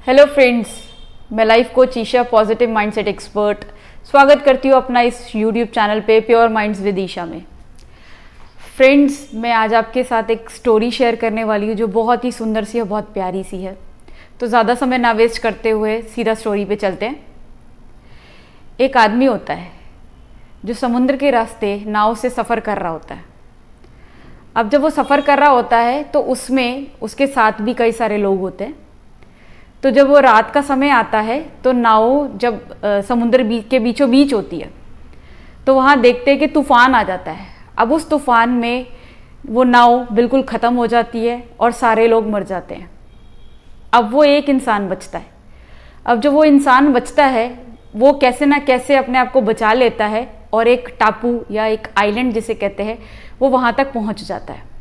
Hello friends, मैं life coach Isha, positive mindset expert, स्वागत करती हूँ अपना इस यूट्यूब चैनल पे प्योर माइंड्स विद ईशा में। फ्रेंड्स, मैं आज आपके साथ एक स्टोरी शेयर करने वाली हूँ जो बहुत ही सुंदर सी और बहुत प्यारी सी है। तो ज़्यादा समय ना वेस्ट करते हुए सीधा स्टोरी पे चलते हैं। एक आदमी होता है जो समुद्र के रास्ते नाव से सफ़र कर रहा होता है। अब जब वो सफ़र कर रहा होता है तो उसमें उसके साथ भी कई सारे लोग होते हैं। तो जब वो रात का समय आता है तो नाव जब समुद्र के बीचों बीच होती है तो वहाँ देखते हैं कि तूफ़ान आ जाता है। अब उस तूफ़ान में वो नाव बिल्कुल ख़त्म हो जाती है और सारे लोग मर जाते हैं। अब वो एक इंसान बचता है। अब जो वो इंसान बचता है वो कैसे ना कैसे अपने आप को बचा लेता है और एक टापू या एक आइलैंड जिसे कहते हैं वो वहाँ तक पहुँच जाता है।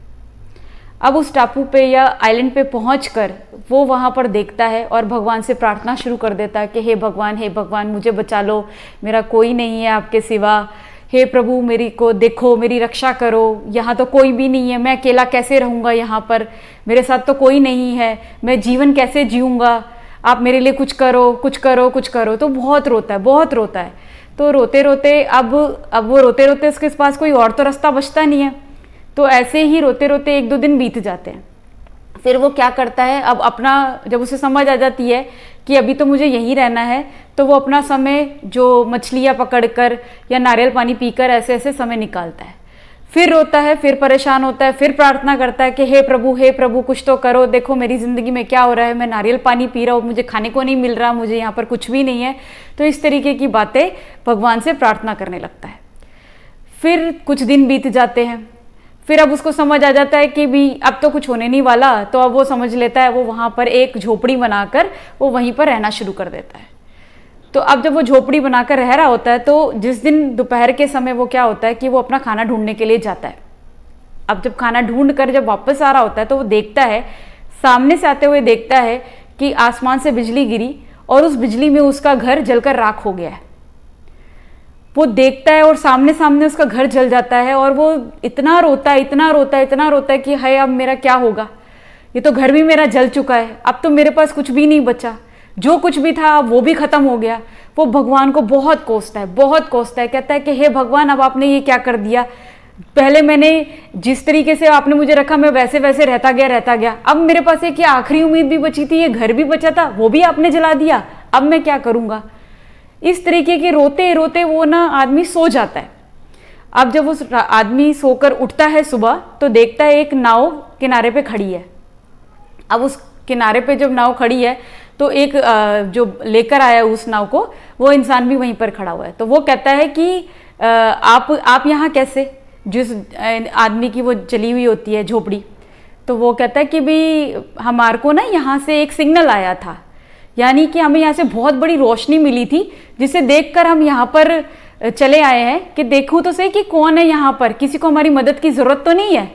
अब उस टापू पे या आइलैंड पे पहुंचकर वो वहाँ पर देखता है और भगवान से प्रार्थना शुरू कर देता है कि हे भगवान मुझे बचा लो, मेरा कोई नहीं है आपके सिवा। हे प्रभु, मेरी को देखो, मेरी रक्षा करो, यहाँ तो कोई भी नहीं है, मैं अकेला कैसे रहूँगा यहाँ पर, मेरे साथ तो कोई नहीं है, मैं जीवन कैसे जीऊँगा, आप मेरे लिए कुछ करो कुछ करो कुछ करो। तो बहुत रोता है। तो रोते रोते अब वो रोते रोते उसके पास कोई और तो रास्ता बचता नहीं है। तो ऐसे ही रोते रोते 1-2 दिन बीत जाते हैं। फिर वो क्या करता है, अब अपना जब उसे समझ आ जाती है कि अभी तो मुझे यहीं रहना है, तो वो अपना समय जो मछलियाँ पकड़कर या नारियल पानी पीकर ऐसे ऐसे समय निकालता है। फिर रोता है, फिर परेशान होता है, फिर प्रार्थना करता है कि हे प्रभु कुछ तो करो, देखो मेरी ज़िंदगी में क्या हो रहा है, मैं नारियल पानी पी रहा हूँ, मुझे खाने को नहीं मिल रहा, मुझे यहाँ पर कुछ भी नहीं है। तो इस तरीके की बातें भगवान से प्रार्थना करने लगता है। फिर कुछ दिन बीत जाते हैं। फिर अब उसको समझ आ जाता है कि भी अब तो कुछ होने नहीं वाला। तो अब वो समझ लेता है, वो वहाँ पर एक झोपड़ी बनाकर वो वहीं पर रहना शुरू कर देता है। तो अब जब वो झोपड़ी बनाकर रह रहा होता है तो जिस दिन दोपहर के समय वो क्या होता है कि वो अपना खाना ढूंढने के लिए जाता है। अब जब खाना ढूंढ कर जब वापस आ रहा होता है तो वो देखता है, सामने से आते हुए देखता है कि आसमान से बिजली गिरी और उस बिजली में उसका घर जलकर राख हो गया है। वो देखता है और सामने उसका घर जल जाता है और वो इतना रोता है कि हाय अब मेरा क्या होगा, ये तो घर भी मेरा जल चुका है, अब तो मेरे पास कुछ भी नहीं बचा, जो कुछ भी था वो भी खत्म हो गया। वो भगवान को बहुत कोसता है, कहता है कि हे भगवान, अब आपने ये क्या कर दिया, पहले मैंने जिस तरीके से आपने मुझे रखा मैं वैसे वैसे रहता गया, अब मेरे पास एक ये आखिरी उम्मीद भी बची थी, ये घर भी बचा था, वो भी आपने जला दिया, अब मैं क्या करूँगा। इस तरीके के रोते रोते वो ना आदमी सो जाता है। अब जब उस आदमी सोकर उठता है सुबह तो देखता है एक नाव किनारे पे खड़ी है। अब उस किनारे पे जब नाव खड़ी है तो एक जो लेकर आया उस नाव को वो इंसान भी वहीं पर खड़ा हुआ है। तो वो कहता है कि आप यहाँ कैसे, जिस आदमी की वो चली हुई होती है झोपड़ी। तो वो कहता है कि भी हमारे को ना यहाँ से एक सिग्नल आया था, यानी कि हमें यहाँ से बहुत बड़ी रोशनी मिली थी जिसे देखकर हम यहाँ पर चले आए हैं कि देखूँ तो सही कि कौन है यहाँ पर, किसी को हमारी मदद की ज़रूरत तो नहीं है।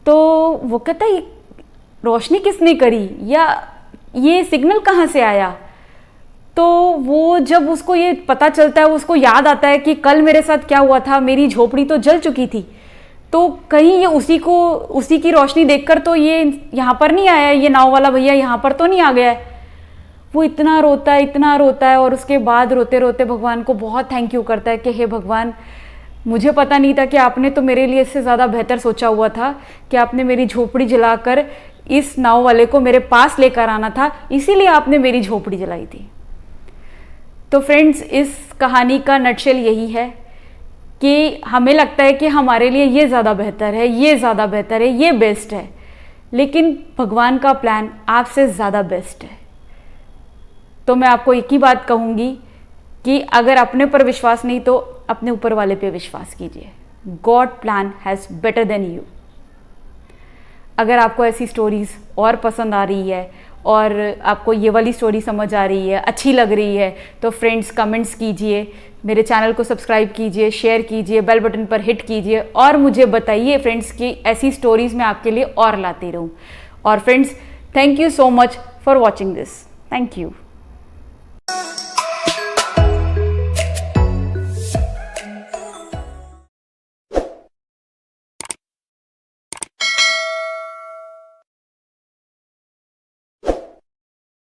तो वो कहता है रोशनी किसने करी या ये सिग्नल कहाँ से आया। तो वो जब उसको ये पता चलता है, उसको याद आता है कि कल मेरे साथ क्या हुआ था, मेरी झोपड़ी तो जल चुकी थी, तो कहीं ये उसी की रोशनी देखकर तो ये यहाँ पर नहीं आया, ये नाव वाला भैया यहाँ पर तो नहीं आ गया है। वो इतना रोता है और उसके बाद रोते रोते भगवान को बहुत थैंक यू करता है कि हे भगवान, मुझे पता नहीं था कि आपने तो मेरे लिए इससे ज़्यादा बेहतर सोचा हुआ था कि आपने मेरी झोपड़ी जलाकर इस नाव वाले को मेरे पास लेकर आना था, इसीलिए आपने मेरी झोपड़ी जलाई थी। तो फ्रेंड्स, इस कहानी का नटशेल यही है कि हमें लगता है कि हमारे लिए ये ज़्यादा बेहतर है, ये बेस्ट है, लेकिन भगवान का प्लान आपसे ज़्यादा बेस्ट है। तो मैं आपको एक ही बात कहूँगी कि अगर अपने पर विश्वास नहीं तो अपने ऊपर वाले पे विश्वास कीजिए। God plan has better than you. अगर आपको ऐसी स्टोरीज़ और पसंद आ रही है और आपको ये वाली स्टोरी समझ आ रही है, अच्छी लग रही है, तो फ्रेंड्स कमेंट्स कीजिए, मेरे चैनल को सब्सक्राइब कीजिए, शेयर कीजिए, बेल बटन पर हिट कीजिए और मुझे बताइए फ्रेंड्स कि ऐसी स्टोरीज़ मैं आपके लिए और लाती रहूँ। और friends, thank you so much for watching this. Thank you.